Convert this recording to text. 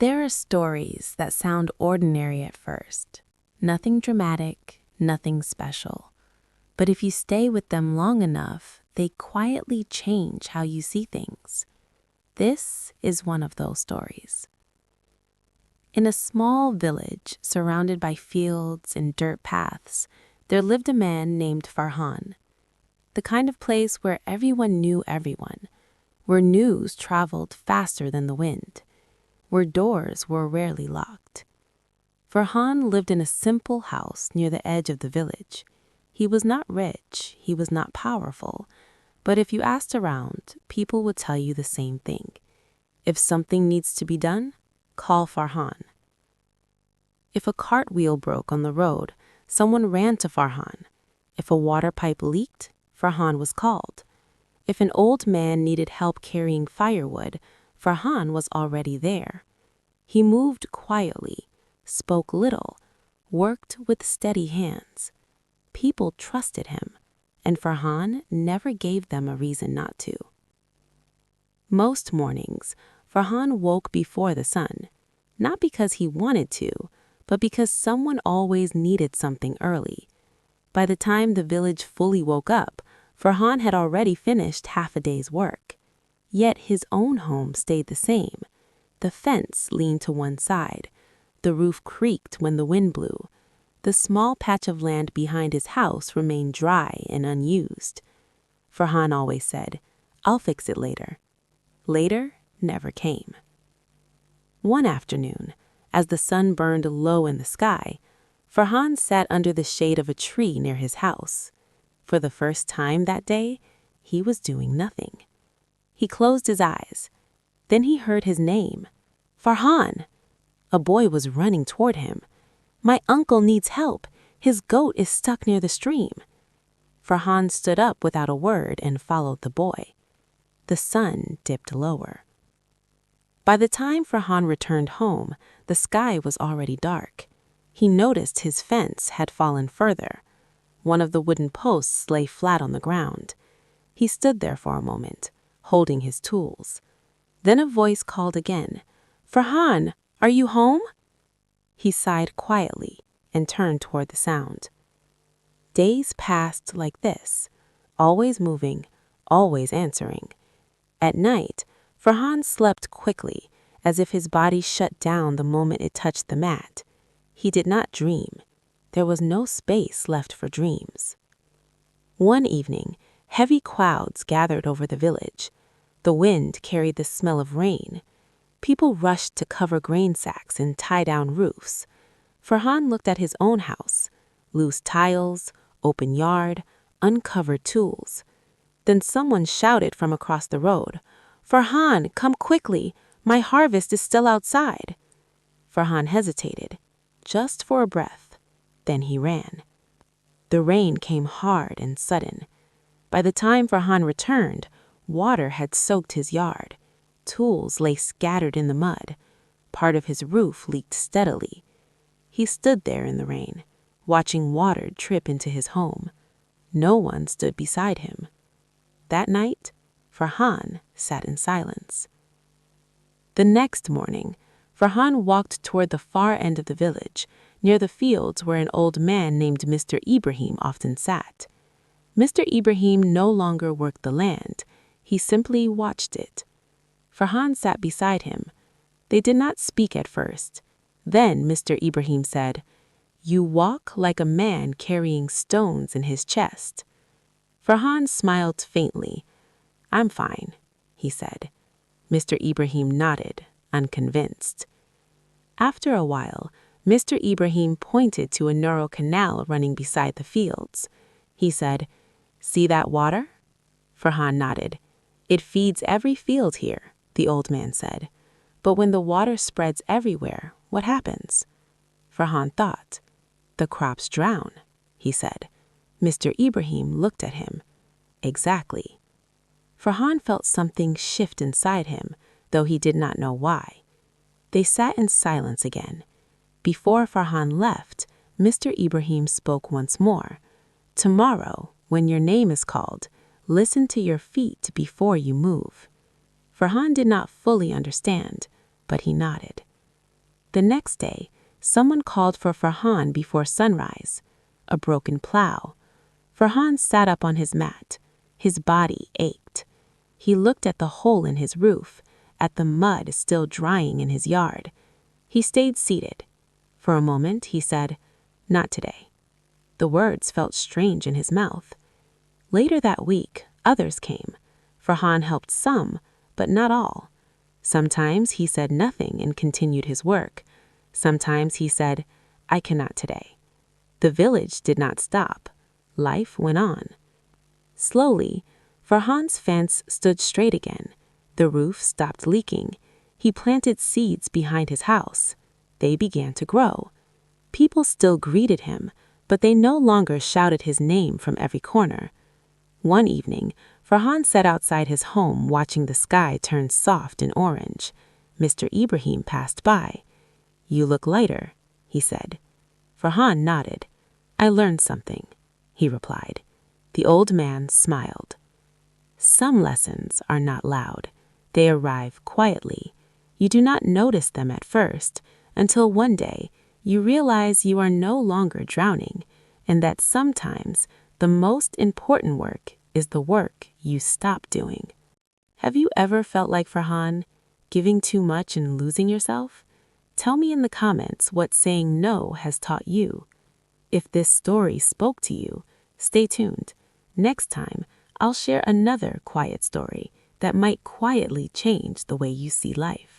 There are stories that sound ordinary at first. Nothing dramatic, nothing special. But if you stay with them long enough, they quietly change how you see things. This is one of those stories. In a small village surrounded by fields and dirt paths, there lived a man named Farhan. The kind of place where everyone knew everyone, where news traveled faster than the wind, where doors were rarely locked. Farhan lived in a simple house near the edge of the village. He was not rich, he was not powerful, but if you asked around, people would tell you the same thing. If something needs to be done, call Farhan. If a cartwheel broke on the road, someone ran to Farhan. If a water pipe leaked, Farhan was called. If an old man needed help carrying firewood, Farhan was already there. He moved quietly, spoke little, worked with steady hands. People trusted him, and Farhan never gave them a reason not to. Most mornings, Farhan woke before the sun, not because he wanted to, but because someone always needed something early. By the time the village fully woke up, Farhan had already finished half a day's work. Yet his own home stayed the same. The fence leaned to one side. The roof creaked when the wind blew. The small patch of land behind his house remained dry and unused. Farhan always said, "I'll fix it later." Later never came. One afternoon, as the sun burned low in the sky, Farhan sat under the shade of a tree near his house. For the first time that day, he was doing nothing. He closed his eyes. Then he heard his name. "Farhan!" A boy was running toward him. "My uncle needs help. His goat is stuck near the stream." Farhan stood up without a word and followed the boy. The sun dipped lower. By the time Farhan returned home, the sky was already dark. He noticed his fence had fallen further. One of the wooden posts lay flat on the ground. He stood there for a moment, holding his tools. Then a voice called again, "Farhan, are you home?" He sighed quietly and turned toward the sound. Days passed like this, always moving, always answering. At night, Farhan slept quickly, as if his body shut down the moment it touched the mat. He did not dream. There was no space left for dreams. One evening, heavy clouds gathered over the village. The wind carried the smell of rain. People rushed to cover grain sacks and tie down roofs. Farhan looked at his own house, loose tiles, open yard, uncovered tools. Then someone shouted from across the road, "Farhan, come quickly! My harvest is still outside." Farhan hesitated, just for a breath. Then he ran. The rain came hard and sudden. By the time Farhan returned, water had soaked his yard. Tools lay scattered in the mud. Part of his roof leaked steadily. He stood there in the rain, watching water drip into his home. No one stood beside him. That night, Farhan sat in silence. The next morning, Farhan walked toward the far end of the village, near the fields where an old man named Mr. Ibrahim often sat. Mr. Ibrahim no longer worked the land. He simply watched it. Farhan sat beside him. They did not speak at first. Then Mr. Ibrahim said, "You walk like a man carrying stones in his chest." Farhan smiled faintly. "I'm fine," he said. Mr. Ibrahim nodded, unconvinced. After a while, Mr. Ibrahim pointed to a narrow canal running beside the fields. He said, "See that water?" Farhan nodded. "It feeds every field here," the old man said. "But when the water spreads everywhere, what happens?" Farhan thought. "The crops drown," he said. Mr. Ibrahim looked at him. "Exactly." Farhan felt something shift inside him, though he did not know why. They sat in silence again. Before Farhan left, Mr. Ibrahim spoke once more. "Tomorrow, when your name is called, listen to your feet before you move." Farhan did not fully understand, but he nodded. The next day, someone called for Farhan before sunrise. A broken plow. Farhan sat up on his mat. His body ached. He looked at the hole in his roof, at the mud still drying in his yard. He stayed seated. For a moment, he said, "Not today." The words felt strange in his mouth. Later that week, others came. Farhan helped some, but not all. Sometimes he said nothing and continued his work. Sometimes he said, "I cannot today." The village did not stop. Life went on. Slowly, Farhan's fence stood straight again. The roof stopped leaking. He planted seeds behind his house. They began to grow. People still greeted him, but they no longer shouted his name from every corner. One evening, Farhan sat outside his home watching the sky turn soft and orange. Mr. Ibrahim passed by. "You look lighter," he said. Farhan nodded. "I learned something," he replied. The old man smiled. Some lessons are not loud. They arrive quietly. You do not notice them at first, until one day you realize you are no longer drowning, and that sometimes the most important work is the work you stop doing. Have you ever felt like Farhan, giving too much and losing yourself? Tell me in the comments what saying no has taught you. If this story spoke to you, stay tuned. Next time, I'll share another quiet story that might quietly change the way you see life.